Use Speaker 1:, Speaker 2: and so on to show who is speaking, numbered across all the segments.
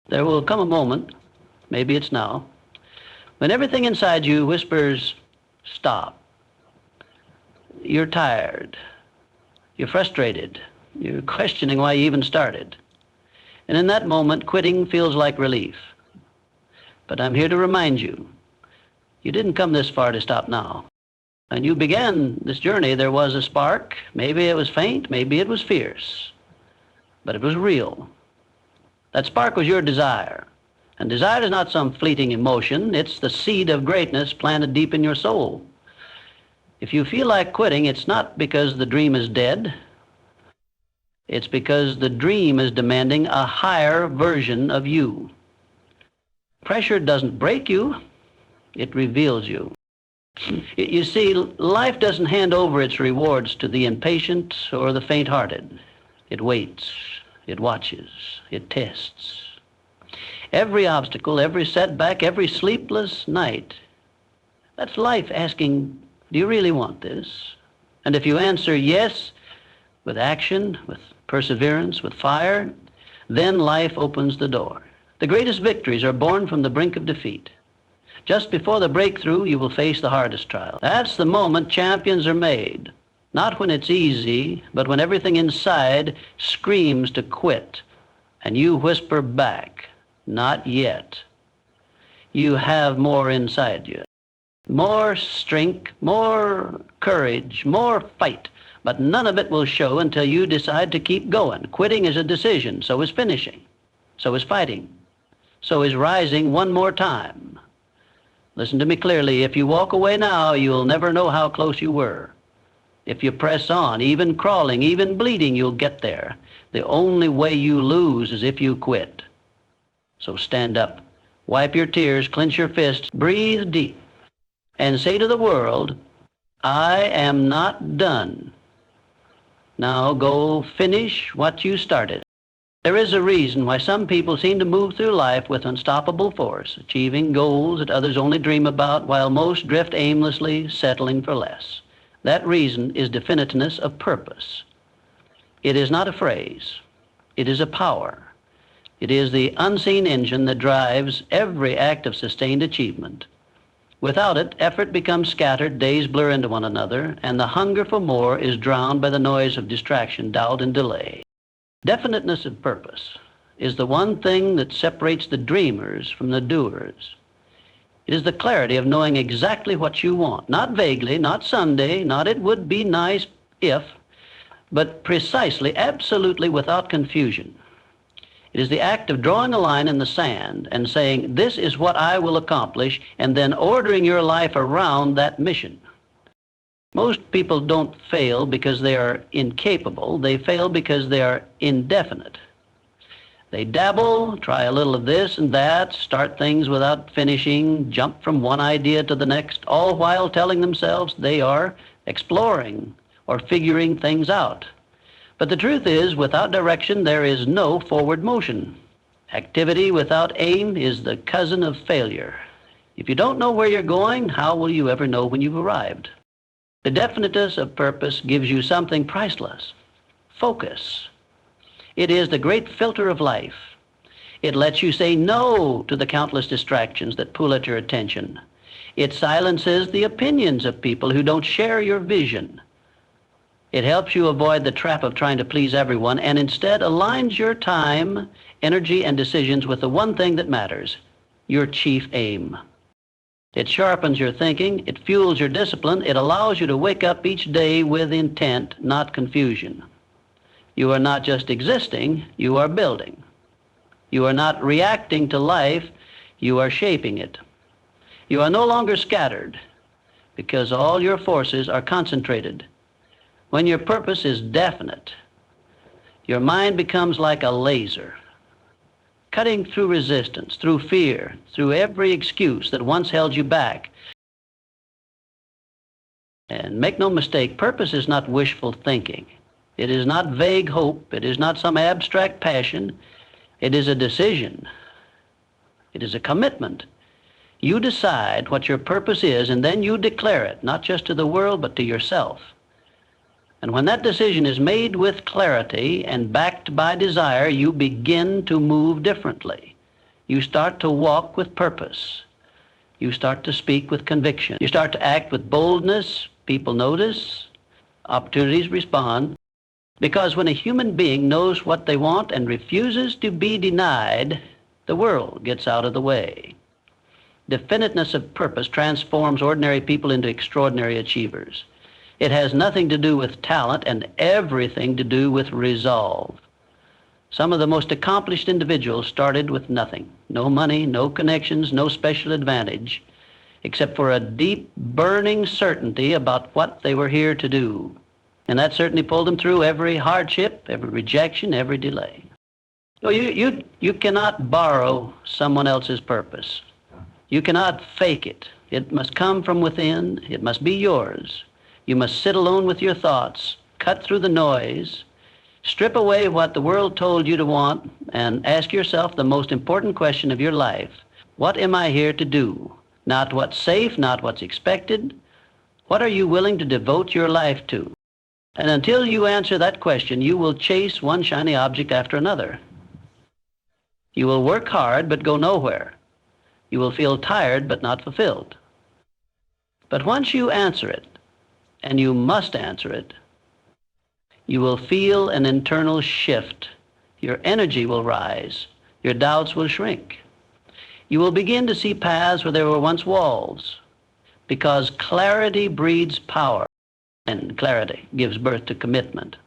Speaker 1: There will come a moment, maybe it's now, when everything inside you whispers, stop. You're tired. You're frustrated. You're questioning why you even started. And in that moment, quitting feels like relief. But I'm here to remind you, you didn't come this far to stop now. When you began this journey, there was a spark. Maybe it was faint, maybe it was fierce, but it was real. That spark was your desire. And desire is not some fleeting emotion. It's the seed of greatness planted deep in your soul. If you feel like quitting, it's not because the dream is dead. It's because the dream is demanding a higher version of you. Pressure doesn't break you, it reveals you. You see, life doesn't hand over its rewards to the impatient or the faint-hearted. It waits, it watches, it tests. Every obstacle, every setback, every sleepless night, that's life asking, do you really want this? And if you answer yes, with action, with perseverance, with fire, then life opens the door. The greatest victories are born from the brink of defeat. Just before the breakthrough, you will face the hardest trial. That's the moment champions are made. Not when it's easy, but when everything inside screams to quit, and you whisper back, not yet. You have more inside you. More strength, more courage, more fight, but none of it will show until you decide to keep going. Quitting is a decision, so is finishing, so is fighting, so is rising one more time. Listen to me clearly. If you walk away now, you'll never know how close you were. If you press on, even crawling, even bleeding, you'll get there. The only way you lose is if you quit. So stand up, wipe your tears, clench your fists, breathe deep, and say to the world, I am not done. Now go finish what you started. There is a reason why some people seem to move through life with unstoppable force, achieving goals that others only dream about, while most drift aimlessly, settling for less. That reason is definiteness of purpose. It is not a phrase. It is a power. It is the unseen engine that drives every act of sustained achievement. Without it, effort becomes scattered, days blur into one another, and the hunger for more is drowned by the noise of distraction, doubt, and delay. Definiteness of purpose is the one thing that separates the dreamers from the doers. It is the clarity of knowing exactly what you want, not vaguely, not someday, not it would be nice if, but precisely, absolutely without confusion. It is the act of drawing a line in the sand and saying, this is what I will accomplish, and then ordering your life around that mission. Most people don't fail because they are incapable. They fail because they are indefinite. They dabble, try a little of this and that, start things without finishing, jump from one idea to the next, all while telling themselves they are exploring or figuring things out. But the truth is, without direction, there is no forward motion. Activity without aim is the cousin of failure. If you don't know where you're going, how will you ever know when you've arrived? The definiteness of purpose gives you something priceless: focus. It is the great filter of life. It lets you say no to the countless distractions that pull at your attention. It silences the opinions of people who don't share your vision. It helps you avoid the trap of trying to please everyone and instead aligns your time, energy, and decisions with the one thing that matters: your chief aim. It sharpens your thinking, it fuels your discipline, it allows you to wake up each day with intent, not confusion. You are not just existing, you are building. You are not reacting to life, you are shaping it. You are no longer scattered because all your forces are concentrated. When your purpose is definite, your mind becomes like a laser, cutting through resistance, through fear, through every excuse that once held you back. And make no mistake, purpose is not wishful thinking. It is not vague hope. It is not some abstract passion. It is a decision. It is a commitment. You decide what your purpose is, and then you declare it, not just to the world, but to yourself. And when that decision is made with clarity and backed by desire, you begin to move differently. You start to walk with purpose. You start to speak with conviction. You start to act with boldness. People notice. Opportunities respond. Because when a human being knows what they want and refuses to be denied, the world gets out of the way. Definiteness of purpose transforms ordinary people into extraordinary achievers. It has nothing to do with talent and everything to do with resolve. Some of the most accomplished individuals started with nothing. No money, no connections, no special advantage, except for a deep, burning certainty about what they were here to do. And that certainly pulled them through every hardship, every rejection, every delay. So you cannot borrow someone else's purpose. You cannot fake it. It must come from within. It must be yours. You must sit alone with your thoughts, cut through the noise, strip away what the world told you to want, and ask yourself the most important question of your life. What am I here to do? Not what's safe, not what's expected. What are you willing to devote your life to? And until you answer that question, you will chase one shiny object after another. You will work hard but go nowhere. You will feel tired but not fulfilled. But once you answer it, and you must answer it, you will feel an internal shift. Your energy will rise. Your doubts will shrink. You will begin to see paths where there were once walls, because clarity breeds power, and clarity gives birth to commitment,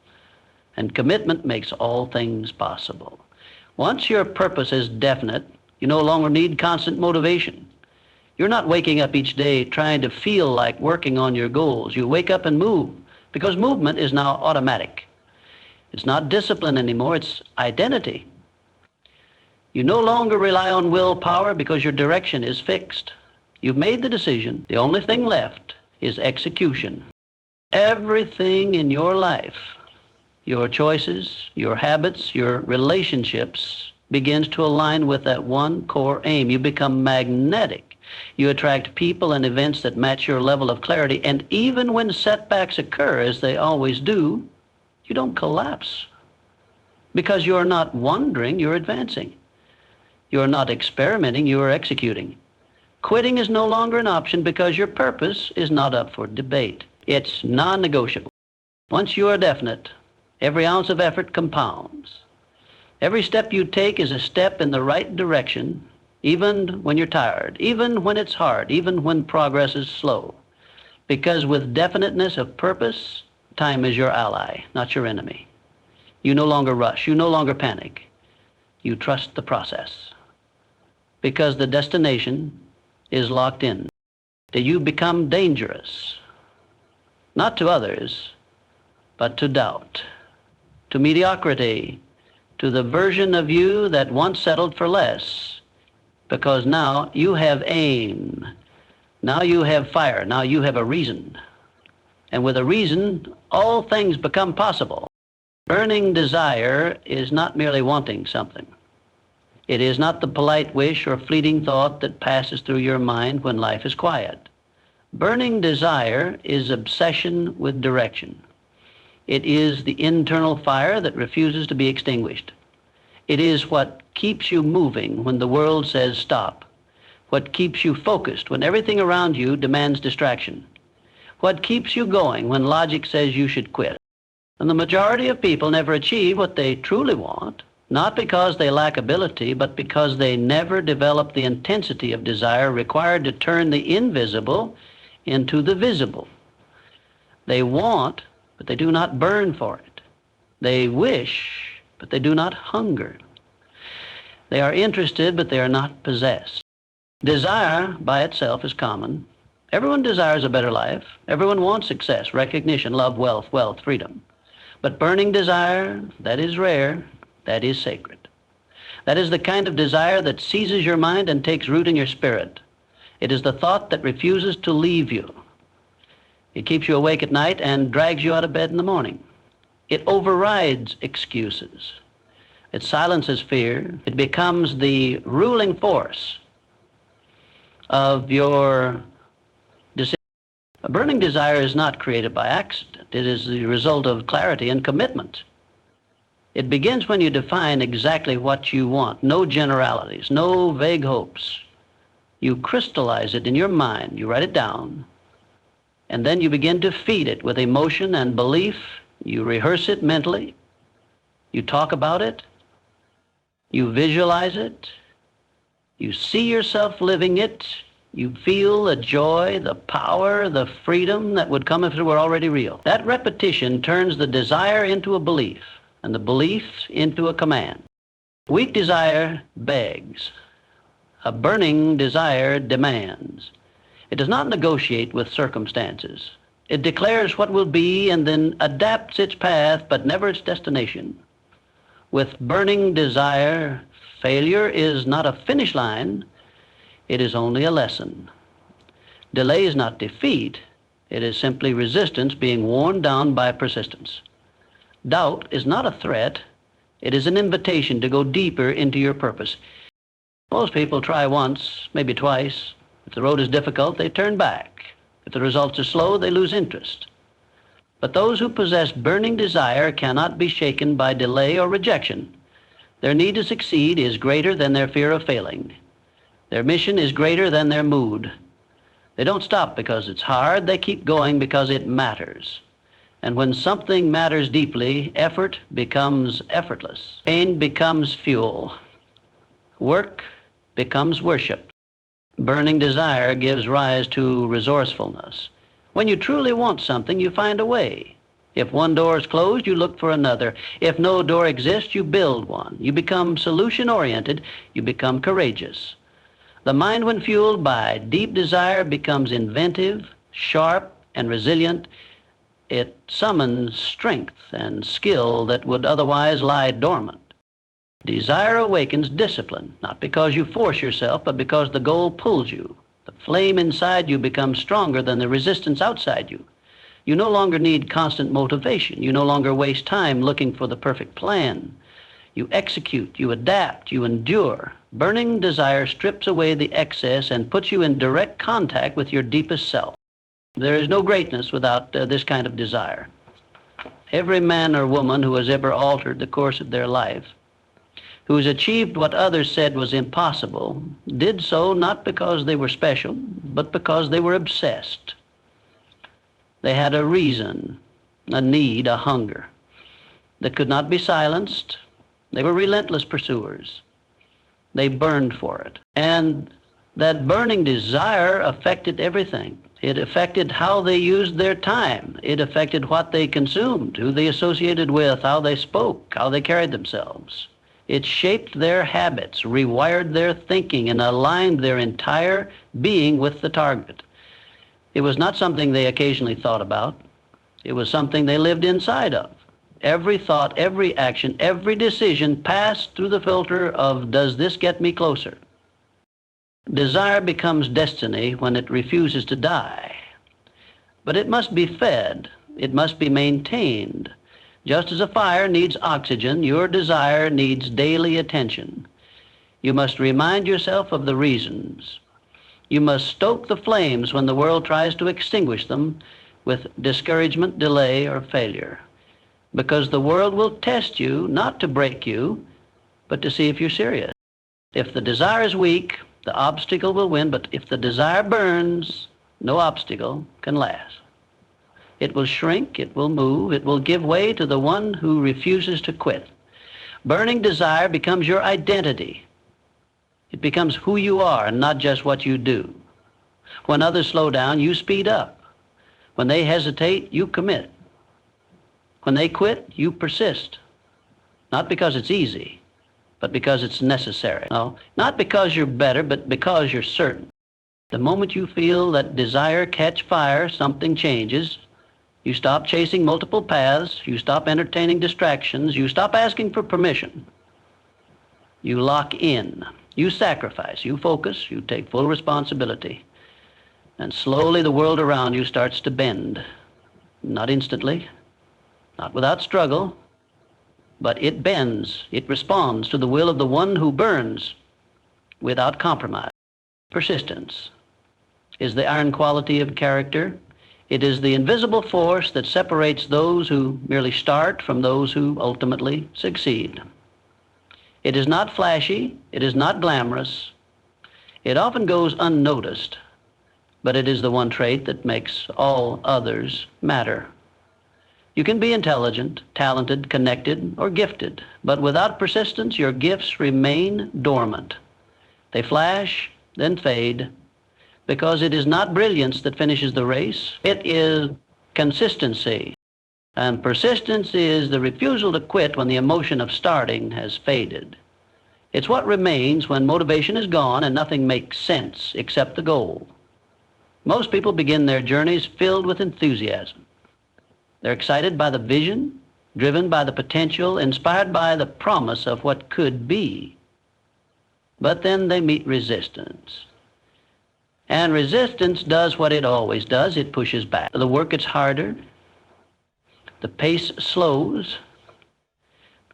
Speaker 1: and commitment makes all things possible. Once your purpose is definite, you no longer need constant motivation. You're not waking up each day trying to feel like working on your goals. You wake up and move, because movement is now automatic. It's not discipline anymore, it's identity. You no longer rely on willpower because your direction is fixed. You've made the decision. The only thing left is execution. Everything in your life, your choices, your habits, your relationships, begins to align with that one core aim. You become magnetic. You attract people and events that match your level of clarity, and even when setbacks occur, as they always do, you don't collapse. Because you're not wondering, you're advancing. You're not experimenting, you are executing. Quitting is no longer an option because your purpose is not up for debate. It's non-negotiable. Once you are definite, every ounce of effort compounds. Every step you take is a step in the right direction, even when you're tired, even when it's hard, even when progress is slow. Because with definiteness of purpose, time is your ally, not your enemy. You no longer rush, you no longer panic. You trust the process. Because the destination is locked in. That you become dangerous, not to others, but to doubt, to mediocrity, to the version of you that once settled for less, because now you have aim, now you have fire, now you have a reason. And with a reason, all things become possible. Burning desire is not merely wanting something. It is not the polite wish or fleeting thought that passes through your mind when life is quiet. Burning desire is obsession with direction. It is the internal fire that refuses to be extinguished. It is what keeps you moving when the world says stop. What keeps you focused when everything around you demands distraction. What keeps you going when logic says you should quit. And the majority of people never achieve what they truly want, not because they lack ability, but because they never develop the intensity of desire required to turn the invisible into the visible. They want, but they do not burn for it. They wish, but they do not hunger. They are interested, but they are not possessed. Desire by itself is common. Everyone desires a better life. Everyone wants success, recognition, love, wealth, freedom. But burning desire, that is rare, that is sacred. That is the kind of desire that seizes your mind and takes root in your spirit. It is the thought that refuses to leave you. It keeps you awake at night and drags you out of bed in the morning. It overrides excuses. It silences fear. It becomes the ruling force of your decision. A burning desire is not created by accident. It is the result of clarity and commitment. It begins when you define exactly what you want. No generalities, no vague hopes. You crystallize it in your mind. You write it down. And then you begin to feed it with emotion and belief. You rehearse it mentally. You talk about it. You visualize it. You see yourself living it. You feel the joy, the power, the freedom that would come if it were already real. That repetition turns the desire into a belief, and the belief into a command. Weak desire begs. A burning desire demands. It does not negotiate with circumstances. It declares what will be and then adapts its path, but never its destination. With burning desire, failure is not a finish line, it is only a lesson. Delay is not defeat, it is simply resistance being worn down by persistence. Doubt is not a threat, it is an invitation to go deeper into your purpose. Most people try once, maybe twice. If the road is difficult, they turn back. If the results are slow, they lose interest. But those who possess burning desire cannot be shaken by delay or rejection. Their need to succeed is greater than their fear of failing. Their mission is greater than their mood. They don't stop because it's hard, they keep going because it matters. And when something matters deeply, effort becomes effortless. Pain becomes fuel. Work becomes worship. Burning desire gives rise to resourcefulness. When you truly want something, you find a way. If one door is closed, you look for another. If no door exists, you build one. You become solution-oriented. You become courageous. The mind, when fueled by deep desire, becomes inventive, sharp, and resilient. It summons strength and skill that would otherwise lie dormant. Desire awakens discipline, not because you force yourself, but because the goal pulls you. The flame inside you becomes stronger than the resistance outside you. You no longer need constant motivation. You no longer waste time looking for the perfect plan. You execute, you adapt, you endure. Burning desire strips away the excess and puts you in direct contact with your deepest self. There is no greatness without this kind of desire. Every man or woman who has ever altered the course of their life, who has achieved what others said was impossible, did so not because they were special, but because they were obsessed. They had a reason, a need, a hunger that could not be silenced. They were relentless pursuers. They burned for it. And that burning desire affected everything. It affected how they used their time. It affected what they consumed, who they associated with, how they spoke, how they carried themselves. It shaped their habits, rewired their thinking, and aligned their entire being with the target. It was not something they occasionally thought about. It was something they lived inside of. Every thought, every action, every decision passed through the filter of, does this get me closer? Desire becomes destiny when it refuses to die. But it must be fed. It must be maintained. Just as a fire needs oxygen, your desire needs daily attention. You must remind yourself of the reasons. You must stoke the flames when the world tries to extinguish them with discouragement, delay, or failure. Because the world will test you, not to break you, but to see if you're serious. If the desire is weak, the obstacle will win, but if the desire burns, no obstacle can last. It will shrink, it will move, it will give way to the one who refuses to quit. Burning desire becomes your identity. It becomes who you are and not just what you do. When others slow down, you speed up. When they hesitate, you commit. When they quit, you persist. Not because it's easy, but because it's necessary. No, not because you're better, but because you're certain. The moment you feel that desire catch fire, something changes. You stop chasing multiple paths. You stop entertaining distractions. You stop asking for permission. You lock in. You sacrifice. You focus. You take full responsibility. And slowly the world around you starts to bend. Not instantly, not without struggle, but it bends. It responds to the will of the one who burns without compromise. Persistence is the iron quality of character. It is the invisible force that separates those who merely start from those who ultimately succeed. It is not flashy, it is not glamorous, it often goes unnoticed, but it is the one trait that makes all others matter. You can be intelligent, talented, connected, or gifted, but without persistence, your gifts remain dormant. They flash, then fade, because it is not brilliance that finishes the race. It is consistency. And persistence is the refusal to quit when the emotion of starting has faded. It's what remains when motivation is gone and nothing makes sense except the goal. Most people begin their journeys filled with enthusiasm. They're excited by the vision, driven by the potential, inspired by the promise of what could be. But then they meet resistance. And resistance does what it always does. It pushes back. The work gets harder. The pace slows.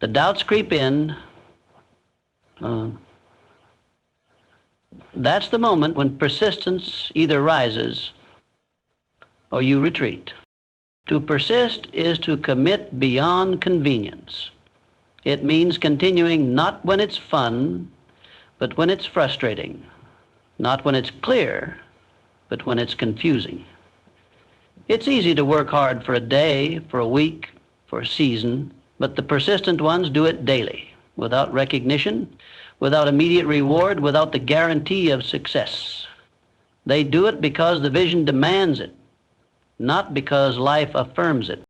Speaker 1: The doubts creep in. That's the moment when persistence either rises or you retreat. To persist is to commit beyond convenience. It means continuing not when it's fun, but when it's frustrating. Not when it's clear, but when it's confusing. It's easy to work hard for a day, for a week, for a season, but the persistent ones do it daily, without recognition, without immediate reward, without the guarantee of success. They do it because the vision demands it, not because life affirms it.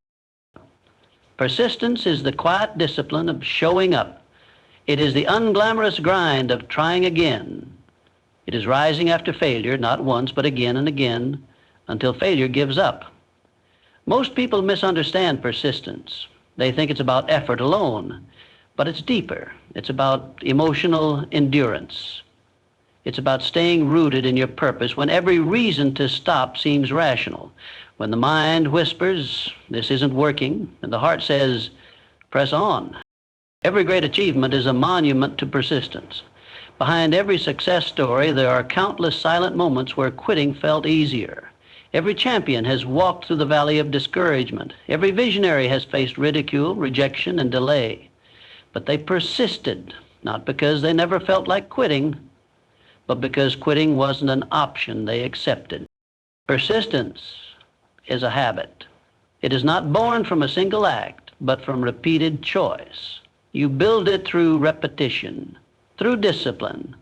Speaker 1: Persistence is the quiet discipline of showing up. It is the unglamorous grind of trying again. It is rising after failure, not once, but again and again, until failure gives up. Most people misunderstand persistence. They think it's about effort alone, but it's deeper. It's about emotional endurance. It's about staying rooted in your purpose when every reason to stop seems rational. When the mind whispers, this isn't working, and the heart says, press on. Every great achievement is a monument to persistence. Behind every success story, there are countless silent moments where quitting felt easier. Every champion has walked through the valley of discouragement. Every visionary has faced ridicule, rejection, and delay. But they persisted, not because they never felt like quitting, but because quitting wasn't an option they accepted. Persistence is a habit. It is not born from a single act, but from repeated choice. You build it through repetition, through discipline,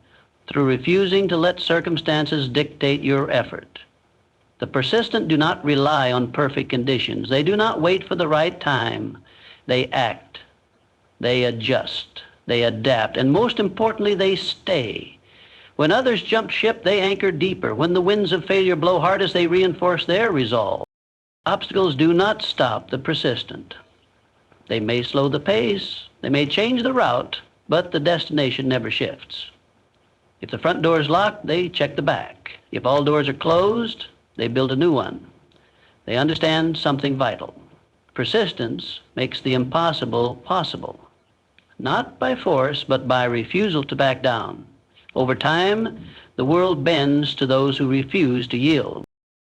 Speaker 1: through refusing to let circumstances dictate your effort. The persistent do not rely on perfect conditions. They do not wait for the right time. They act, they adjust, they adapt, and most importantly, they stay. When others jump ship, they anchor deeper. When the winds of failure blow hardest, they reinforce their resolve. Obstacles do not stop the persistent. They may slow the pace, they may change the route, but the destination never shifts. If the front door is locked, they check the back. If all doors are closed, they build a new one. They understand something vital. Persistence makes the impossible possible, not by force, but by refusal to back down. Over time, the world bends to those who refuse to yield.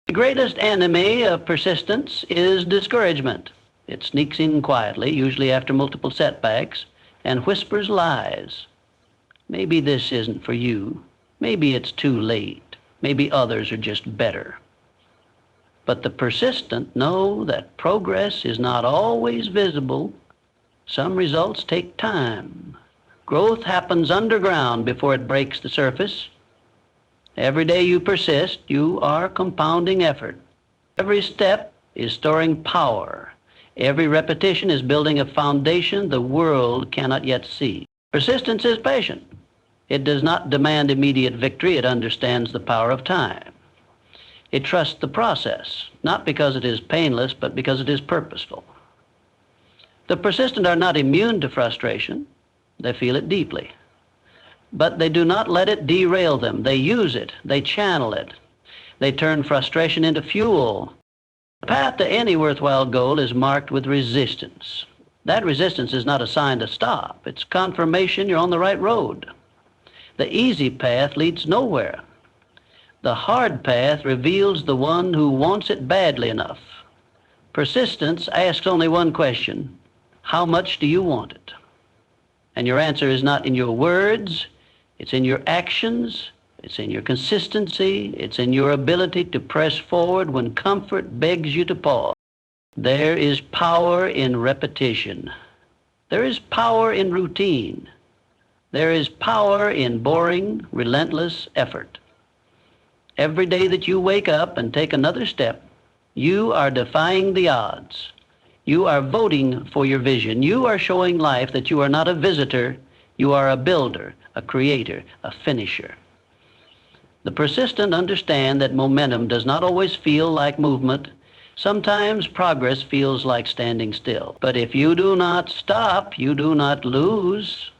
Speaker 1: The greatest enemy of persistence is discouragement. It sneaks in quietly, usually after multiple setbacks, and whispers lies. Maybe this isn't for you. Maybe it's too late. Maybe others are just better. But the persistent know that progress is not always visible. Some results take time. Growth happens underground before it breaks the surface. Every day you persist, you are compounding effort. Every step is storing power. Every repetition is building a foundation the world cannot yet see. Persistence is patient. It does not demand immediate victory. It understands the power of time. It trusts the process, not because it is painless, but because it is purposeful. The persistent are not immune to frustration. They feel it deeply. But they do not let it derail them. They use it. They channel it. They turn frustration into fuel. The path to any worthwhile goal is marked with resistance. That resistance is not a sign to stop. It's confirmation you're on the right road. The easy path leads nowhere. The hard path reveals the one who wants it badly enough. Persistence asks only one question: how much do you want it? And your answer is not in your words, it's in your actions, it's in your consistency, it's in your ability to press forward when comfort begs you to pause. There is power in repetition. There is power in routine. There is power in boring, relentless effort. Every day that you wake up and take another step, you are defying the odds. You are voting for your vision. You are showing life that you are not a visitor, you are a builder, a creator, a finisher. The persistent understand that momentum does not always feel like movement. Sometimes progress feels like standing still. But if you do not stop, you do not lose.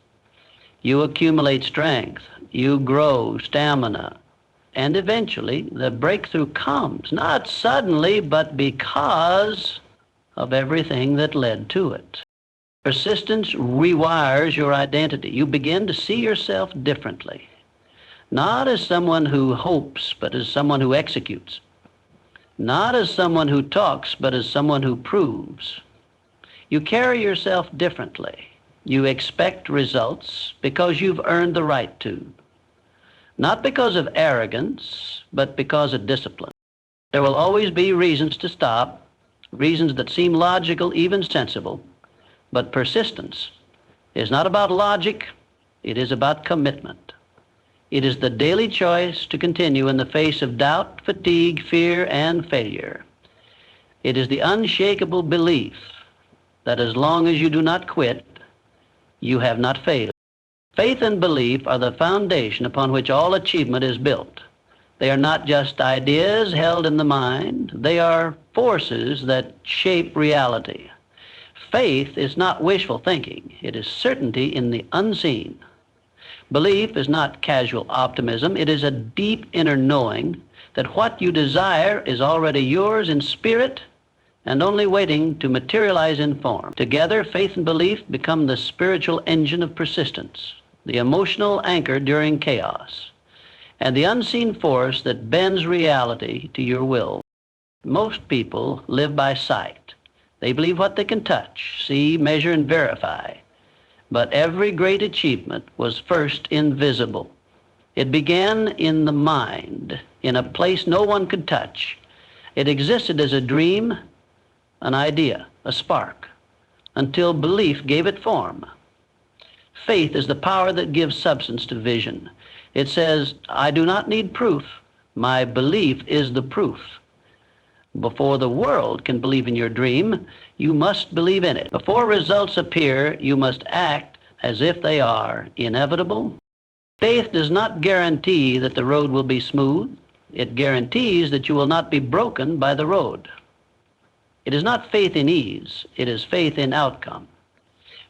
Speaker 1: You accumulate strength, you grow stamina, and eventually the breakthrough comes, not suddenly, but because of everything that led to it. Persistence rewires your identity. You begin to see yourself differently, not as someone who hopes, but as someone who executes. Not as someone who talks, but as someone who proves. You carry yourself differently. You expect results because you've earned the right to. Not because of arrogance, but because of discipline. There will always be reasons to stop, reasons that seem logical, even sensible, but persistence is not about logic, it is about commitment. It is the daily choice to continue in the face of doubt, fatigue, fear, and failure. It is the unshakable belief that as long as you do not quit, you have not failed. Faith and belief are the foundation upon which all achievement is built. They are not just ideas held in the mind, they are forces that shape reality. Faith is not wishful thinking, it is certainty in the unseen. Belief is not casual optimism, it is a deep inner knowing that what you desire is already yours in spirit and only waiting to materialize in form. Together, faith and belief become the spiritual engine of persistence, the emotional anchor during chaos, and the unseen force that bends reality to your will. Most people live by sight. They believe what they can touch, see, measure, and verify. But every great achievement was first invisible. It began in the mind, in a place no one could touch. It existed as a dream, an idea, a spark, until belief gave it form. Faith is the power that gives substance to vision. It says, I do not need proof. My belief is the proof. Before the world can believe in your dream, you must believe in it. Before results appear, you must act as if they are inevitable. Faith does not guarantee that the road will be smooth. It guarantees that you will not be broken by the road. It is not faith in ease, it is faith in outcome.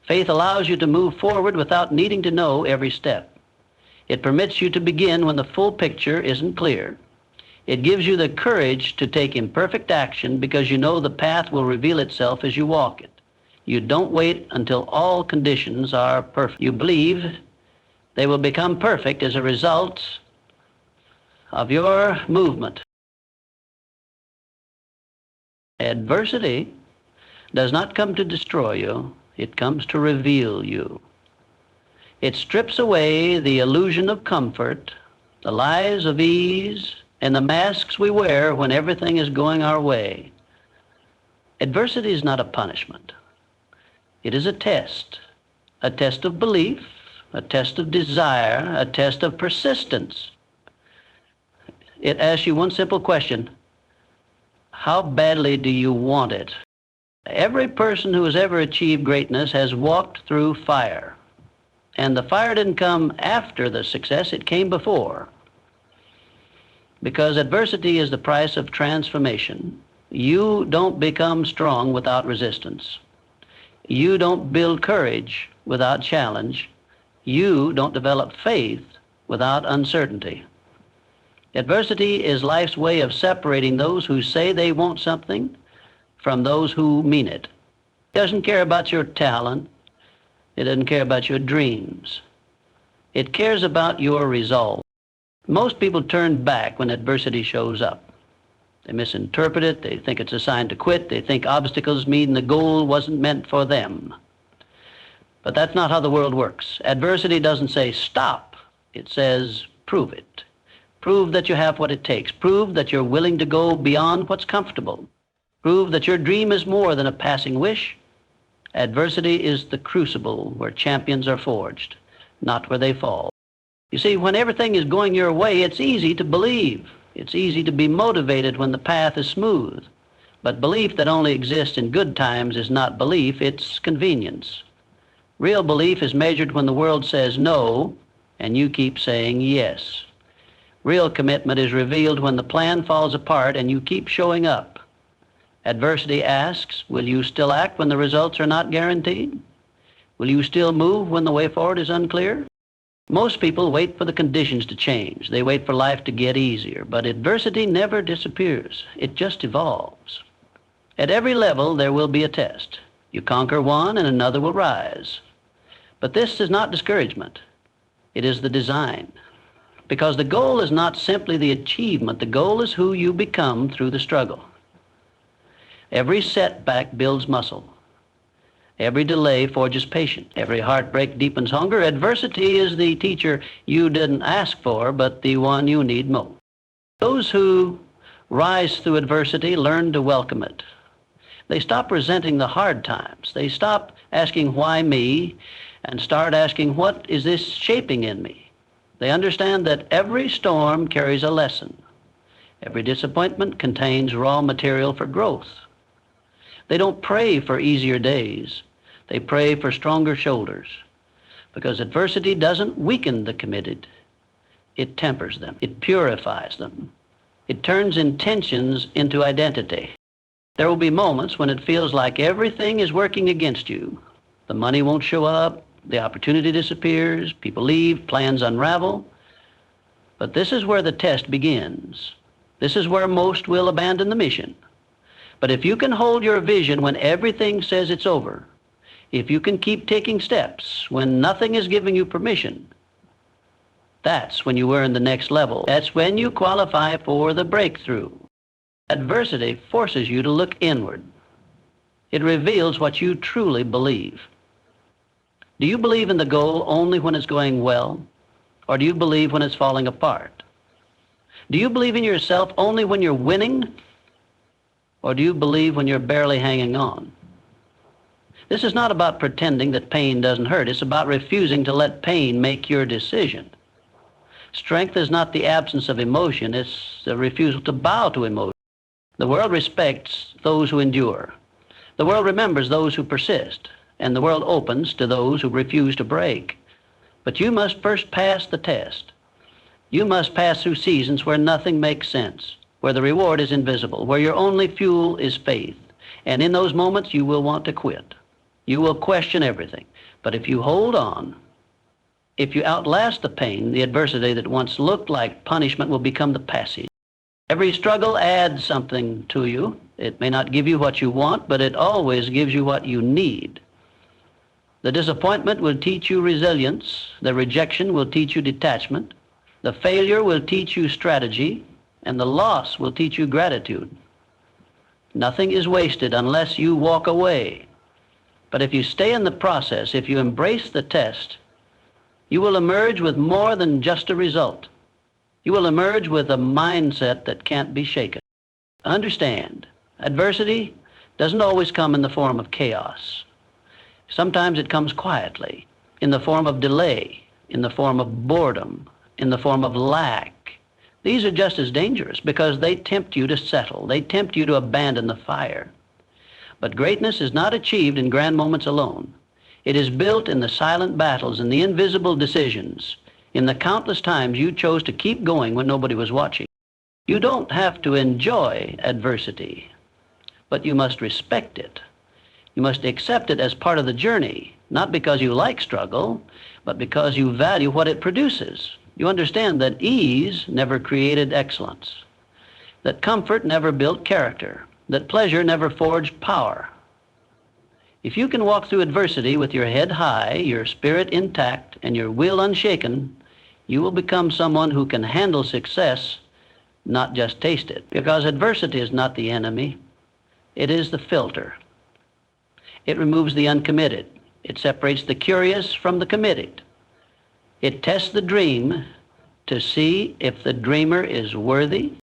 Speaker 1: Faith allows you to move forward without needing to know every step. It permits you to begin when the full picture isn't clear. It gives you the courage to take imperfect action because you know the path will reveal itself as you walk it. You don't wait until all conditions are perfect. You believe they will become perfect as a result of your movement. Adversity does not come to destroy you, it comes to reveal you. It strips away the illusion of comfort, the lies of ease, and the masks we wear when everything is going our way. Adversity is not a punishment. It is a test of belief, a test of desire, a test of persistence. It asks you one simple question: how badly do you want it? Every person who has ever achieved greatness has walked through fire. And the fire didn't come after the success, it came before. Because adversity is the price of transformation. You don't become strong without resistance. You don't build courage without challenge. You don't develop faith without uncertainty. Adversity is life's way of separating those who say they want something from those who mean it. It doesn't care about your talent. It doesn't care about your dreams. It cares about your resolve. Most people turn back when adversity shows up. They misinterpret it. They think it's a sign to quit. They think obstacles mean the goal wasn't meant for them. But that's not how the world works. Adversity doesn't say stop. It says prove it. Prove that you have what it takes. Prove that you're willing to go beyond what's comfortable. Prove that your dream is more than a passing wish. Adversity is the crucible where champions are forged, not where they fall. You see, when everything is going your way, it's easy to believe. It's easy to be motivated when the path is smooth. But belief that only exists in good times is not belief, it's convenience. Real belief is measured when the world says no, and you keep saying yes. Real commitment is revealed when the plan falls apart and you keep showing up. Adversity asks, will you still act when the results are not guaranteed? Will you still move when the way forward is unclear? Most people wait for the conditions to change. They wait for life to get easier. But adversity never disappears. It just evolves. At every level, there will be a test. You conquer one and another will rise. But this is not discouragement. It is the design. Because the goal is not simply the achievement. The goal is who you become through the struggle. Every setback builds muscle. Every delay forges patience. Every heartbreak deepens hunger. Adversity is the teacher you didn't ask for, but the one you need most. Those who rise through adversity learn to welcome it. They stop resenting the hard times. They stop asking, why me? And start asking, what is this shaping in me? They understand that every storm carries a lesson. Every disappointment contains raw material for growth. They don't pray for easier days. They pray for stronger shoulders. Because adversity doesn't weaken the committed. It tempers them. It purifies them. It turns intentions into identity. There will be moments when it feels like everything is working against you. The money won't show up. The opportunity disappears. People leave. Plans unravel. But this is where the test begins. This is where most will abandon the mission. But if you can hold your vision when everything says it's over, if you can keep taking steps when nothing is giving you permission, that's when you earn the next level. That's when you qualify for the breakthrough. Adversity forces you to look inward. It reveals what you truly believe. Do you believe in the goal only when it's going well? Or do you believe when it's falling apart? Do you believe in yourself only when you're winning? Or do you believe when you're barely hanging on? This is not about pretending that pain doesn't hurt. It's about refusing to let pain make your decision. Strength is not the absence of emotion. It's the refusal to bow to emotion. The world respects those who endure. The world remembers those who persist. And the world opens to those who refuse to break. But you must first pass the test. You must pass through seasons where nothing makes sense, where the reward is invisible, where your only fuel is faith. And in those moments, you will want to quit. You will question everything. But if you hold on, if you outlast the pain, the adversity that once looked like punishment will become the passage. Every struggle adds something to you. It may not give you what you want, but it always gives you what you need. The disappointment will teach you resilience. The rejection will teach you detachment. The failure will teach you strategy. And the loss will teach you gratitude. Nothing is wasted unless you walk away. But if you stay in the process, if you embrace the test, you will emerge with more than just a result. You will emerge with a mindset that can't be shaken. Understand, adversity doesn't always come in the form of chaos. Sometimes it comes quietly, in the form of delay, in the form of boredom, in the form of lack. These are just as dangerous because they tempt you to settle. They tempt you to abandon the fire. But greatness is not achieved in grand moments alone. It is built in the silent battles, in the invisible decisions, in the countless times you chose to keep going when nobody was watching. You don't have to enjoy adversity, but you must respect it. You must accept it as part of the journey, not because you like struggle, but because you value what it produces. You understand that ease never created excellence, that comfort never built character, that pleasure never forged power. If you can walk through adversity with your head high, your spirit intact, and your will unshaken, You will become someone who can handle success, not just taste it. Because adversity is not the enemy. It is the filter. It removes the uncommitted. It separates the curious from the committed. It tests the dream to see if the dreamer is worthy